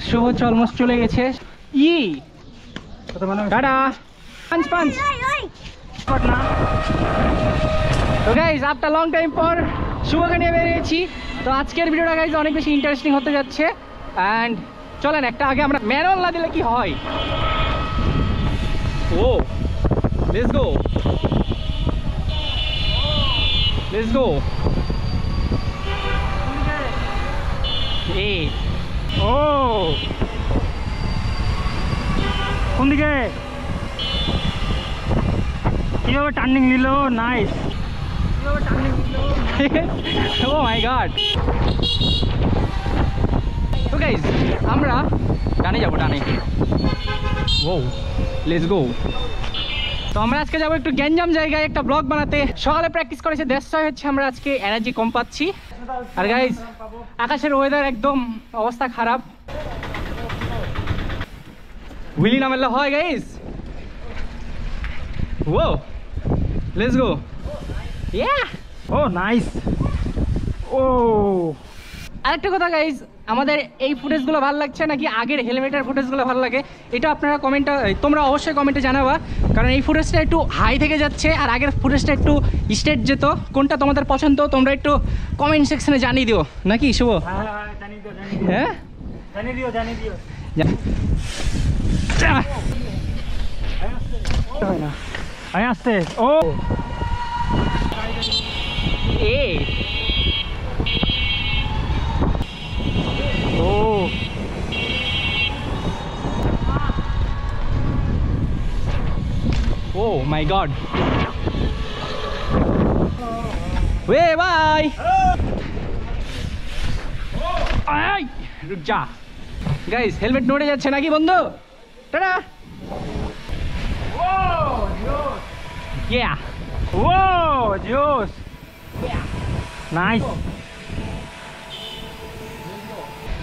শুভ হচ্ছে অলমোস্ট চলে গেছে। টাটা পাঁচ পাঁচ। তো গাইজ আফটার লং টাইম পর শুভকে নিয়ে বেরিয়েছি। তো আজকের ভিডিওটা গাইজ অনেক বেশি ইন্টারেস্টিং হতে যাচ্ছে। অ্যান্ড চলেন একটা আগে আমরা ম্যানুয়াল না দিলে কি হয়। ও লেটস গো লেটস গো। ও কোন দিকে কিভাবে টার্নিং নিল, নাইস কিভাবে টার্নিং নিল। ও মাই গড। তো গাইজ আমরা ডানে যাবো, ডানে। ও লেটস গো। তো আমরা আজকে যাবো একটু গ্যাঞ্জাম জায়গায় একটা ব্লগ বানাতে। সকালে প্র্যাকটিস করেছে, দেড়শয় হচ্ছে আমরা আজকে এনার্জি কম পাচ্ছি। আর গাইজ আকাশের ওয়েদার একদম অবস্থা খারাপ। হুইলি না মারলে হয় guys. Oh let's go. Yeah oh nice. ও আরেকটা কথা গাইজ, আমাদের এই ফুটেজগুলো ভালো লাগছে নাকি আগের হেলমেটের ফুটেজগুলো ভালো লাগে, এটা আপনারা তোমরা অবশ্যই কমেন্টে জানাবা। কারণ এই ফুটেজটা একটু হাই থেকে যাচ্ছে আর আগের ফুটেজটা একটু স্ট্রেট যেত। কোনটা তোমাদের পছন্দ তোমরা একটু কমেন্ট সেকশনে জানিয়ে দিও নাকি শুভ? হ্যাঁ জানিয়ে দিও। আমি আসতে ও Oh my god. Hey bye. Ay, रुक जा. Guys, helmet नोड़े जाच्छे ना कि बंदो. Tata. Whoa, Josh. Yeah. Whoa, Josh. Yeah. Nice.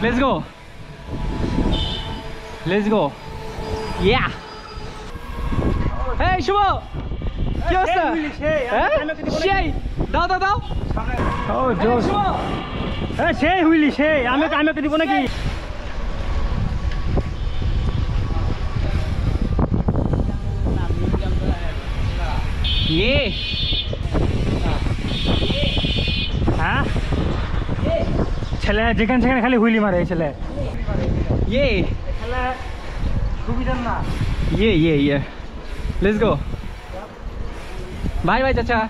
Let's go. Let's go. Yeah. এই শুভ কি অবস্থা? সেই দাও দাও দাও। ও জোস। হ্যাঁ সেই হুইলি সেই আমি ওকে দিব নাকি? হ্যাঁ ছেলে যেখানে সেখানে খালি হুইলি মারে এই ছেলে। ছেলে সুবিধা না। Let's go. Bye bye chacha.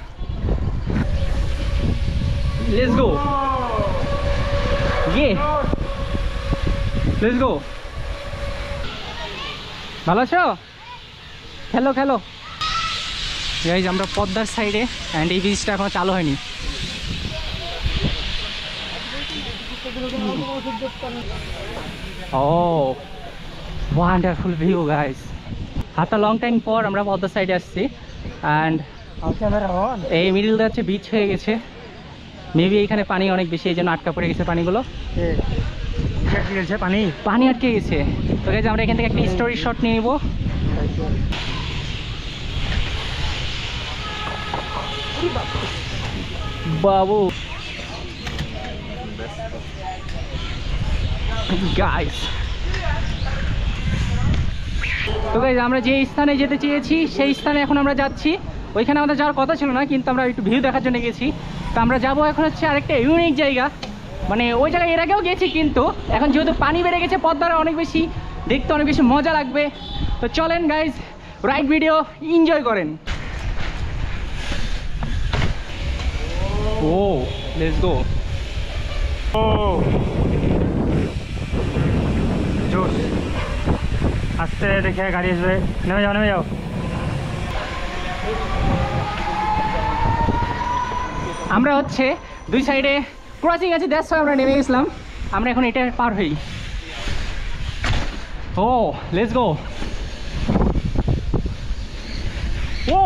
Let's go. Let's go. ভালো আছো? খেলো খেলো। গাইজ আমরা পদ্মার সাইডে অ্যান্ড এই ব্রিজটা এখনো চালু হয়নি। Oh wonderful view guys. After long time পর আমরা পদ্মার সাইডে আসছি অ্যান্ড এই মিডিলটা হচ্ছে বিচ হয়ে গেছে। মেবি এইখানে পানি অনেক বেশি, এই জন্য আটকা পড়ে গেছে পানিগুলো। পানি আটকে গেছে। তো গাইজ আমরা এখান থেকে একটা স্টোরি শট নিয়ে নিব। বাবু গাইজ তো গাইজ আমরা যে স্থানে যেতে চেয়েছি সেই স্থানে এখন আমরা যাচ্ছি। ওইখানে আমাদের যাওয়ার কথা ছিল না, কিন্তু আমরা একটু ভিউ দেখার জন্য গেছি। তো আমরা যাবো এখন হচ্ছে আরেকটা ইউনিক জায়গা। মানে ওই জায়গায় এর আগেও গেছি, কিন্তু এখন যেহেতু পানি বেড়ে গেছে পদ্মার অনেক বেশি দেখতে অনেক বেশি মজা লাগবে। তো চলেন গাইজ রাইড ভিডিও এনজয় করেন। ও লেটস গো। ও জোশ। আস্তে দেখে গাড়ি আসবে। নেমে যাও। আমরা হচ্ছে দুই সাইডে ক্রসিং আছে, দ্যাটস ওয়াই আমরা নেমে গেছিলাম। আমরা এখন এটা পার হই। ও লেটস গো। ও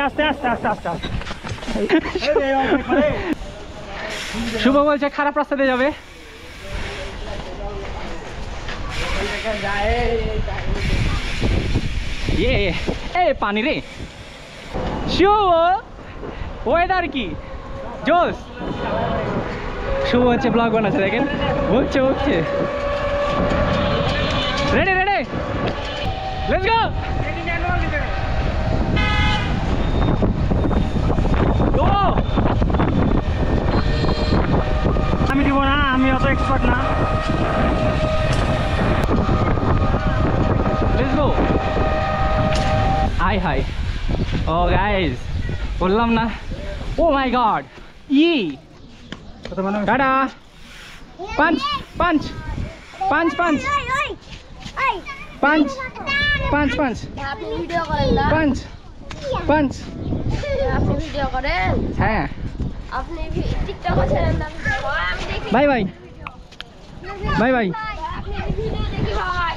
আস্তে শুভ বলছে খারাপ রাস্তাতে যাবে। পানি রে শুভ ওয়েদার কি জোস শুভ হচ্ছে ব্লগ বানাচ্ছে দেখেন বকছে রেডি লেটস গো আমি দিব না, আমি অত এক্সপার্ট না। লেটস গো হাই ও গাইস বললাম না ও মাই গড টাটা পাঁচ পাঁচ পাঁচ পাঁচ পাঁচ পাঁচ পাঁচ পাঁচ পাঁচ হ্যাঁ বাই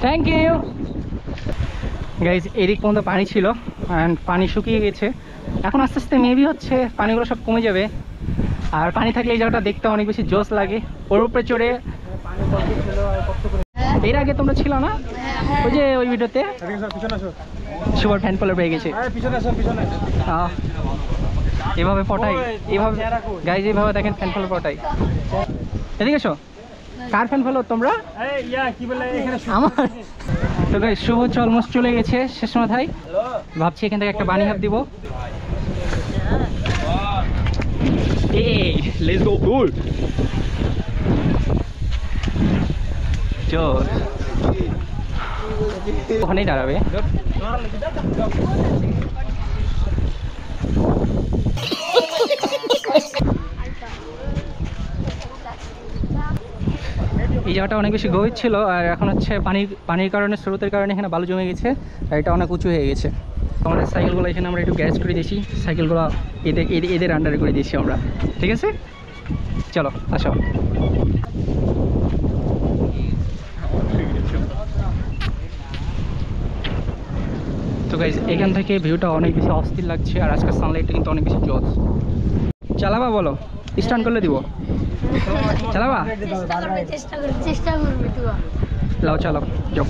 থ্যাংক ইউ গাইজ। এদিক পর্যন্ত পানি ছিল অ্যান্ড পানি শুকিয়ে গেছে, এখন আস্তে আস্তে মেবি হচ্ছে পানিগুলো সব কমে যাবে। আর পানি থাকলে এই জায়গাটা দেখতে অনেক বেশি জোস লাগে। ওর উপরে চড়ে এর আগে তোমরা ছিল না ওই যে ওই ভিডিওতে সুপার ফ্যান ফলো পেয়ে গেছে এভাবে পটাই, এভাবে গাইজ এইভাবে দেখেন ফ্যান ফলো পটাই। এদিকে এসো, কার ফ্যান ফলো তোমরা? আমার তো গাইজ শুভ হচ্ছে অলমোস্ট চলে গেছে শেষ মাথায়। ভাবছি এখান থেকে একটা বানি হাত দিব। লেটস গো কুল চল ওখানেই দাঁড়াবে। এই জায়গাটা অনেক বেশি গভীর ছিল আর এখন হচ্ছে পানির কারণে, স্রোতের কারণে এখানে বালু জমে গেছে আর এটা অনেক উঁচু হয়ে গেছে। আমাদের সাইকেলগুলো এখানে আমরা একটু গ্যারেজ করে দিয়েছি, সাইকেলগুলো এদের আন্ডারে করে দিয়েছি আমরা। ঠিক আছে চলো আসো। তো গাইজ এখান থেকে ভিউটা অনেক বেশি অস্থির লাগছে আর আজকের সানলাইটটা কিন্তু অনেক বেশি জোস। চালাবা বলো, স্টার্ট করলে দিব, চালাবা? লাও চালো যাও।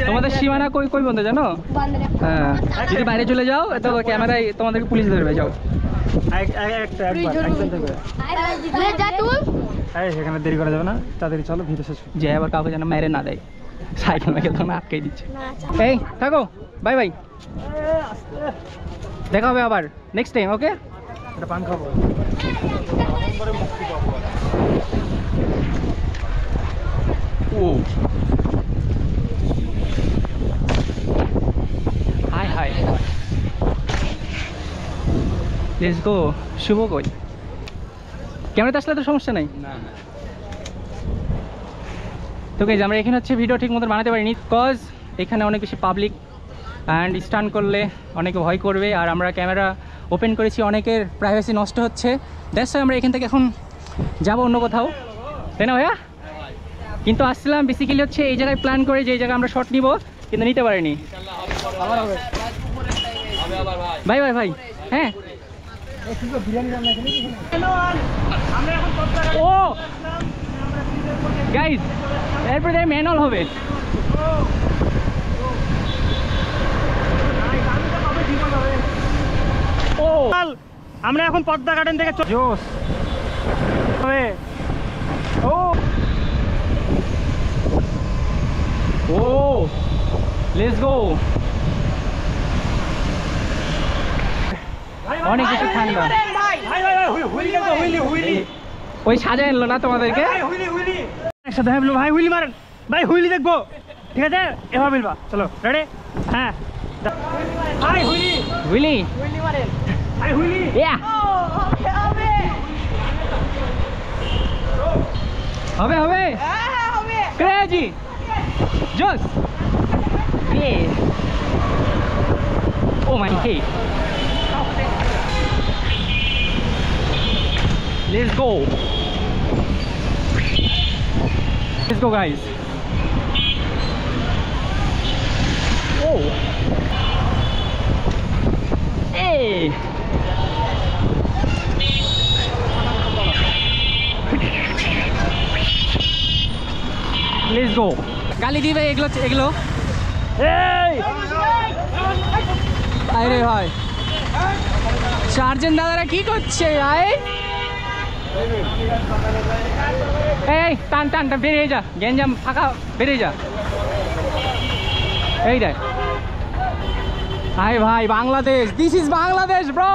তোমাদের সীমানা কই বন্ধ জানো? হ্যাঁ যদি বাইরে চলে যাও তো ক্যামেরায় তোমাদেরকে পুলিশ ধরবে। যাও সেখানে দেরি করা যাবে না, তাড়াতাড়ি চলো ভিতরে শেষ যে আবার কাউকে যেন মেরে না দেয়, সাইকেল মেকে তখন আটকে দিচ্ছে। এই থাকো, বাই বাই, দেখা হবে আবার নেক্সট টাইম। ওকে এটা পান খাবো। ও হাই লেটস গো। শুভ কই? ক্যামেরাতে আসলে তো সমস্যা নাই। তো গাইজ আমরা এখানে হচ্ছে ভিডিও ঠিক মতো বানাতে পারিনি, বিকজ এখানে অনেক বেশি পাবলিক অ্যান্ড স্টান্ট করলে অনেকে ভয় করবে আর আমরা ক্যামেরা ওপেন করেছি, অনেকের প্রাইভেসি নষ্ট হচ্ছে। দ্যাটস ওয়াই আমরা এখান থেকে এখন যাবো অন্য কোথাও, তাই না ভাইয়া? কিন্তু আসছিলাম বেসিক্যালি হচ্ছে এই জায়গায় প্ল্যান করে যে এই জায়গায় আমরা শট নিব, কিন্তু নিতে পারিনি। ভাই হ্যাঁ ও গাইজ এরপরে ম্যানুয়াল হবে। ও আমরা এখন পদ্মা গার্ডেন থেকে জোস ও লেটস গো। অনেক কিছু ঠান্ডা ওই সাজা এলো না তোমাদেরকে একসাথে ভাই হুইলি মারেন, ভাই হুইলি দেখবো, ঠিক আছে এবার মিলবা। চলো রেডি? হ্যাঁ হুইলি মারেন, হুইলি হবে ক্রেজি জোস। ও মাই হে let's go guys. Oh hey let's go. গালি দিবে এগুলো এগুলো। এই আরে ভাই চারজন দাদারা কি করছে ভাই? এই টান টান টান বেরিয়ে যা, গেঞ্জাম ফাঁকা বেরিয়ে যা। এই দেখ হাই ভাই Bangladesh, this is Bangladesh bro.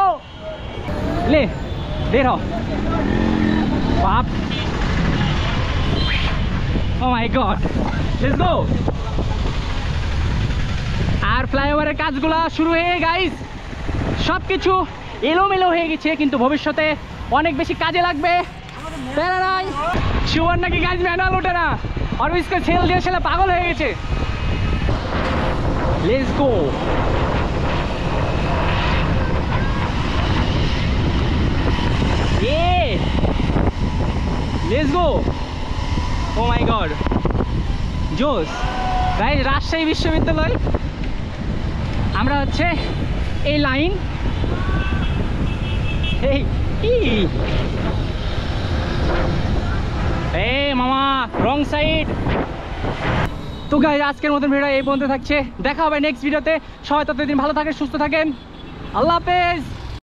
লে বের হ বাপ। ও মাই গড, লেটস গো। আর ফ্লাইওভারের কাজগুলো শুরু হয়ে গাইস সব কিছু এলোমেলো হয়ে গেছে, কিন্তু ভবিষ্যতে অনেক বেশি কাজে লাগবে। প্যারা নাই। সুবর নাকি গাইজ ম্যানুয়াল ওঠে না, অরবিসকে ছেল দিয়ে ছেলে পাগল হয়ে গেছে। Let's go. Let's go. Oh my god জোস গাইজ। রাজশাহী বিশ্ববিদ্যালয়, আমরা হচ্ছে এই লাইন, এই এই মামা রং সাইড। তো গাইজ আজকের মতন ভিডিও এই পর্যন্ত থাকছে, দেখা হবে নেক্সট ভিডিওতে। সবাই ততদিন ভালো থাকেন, সুস্থ থাকেন, আল্লাহ হাফেজ।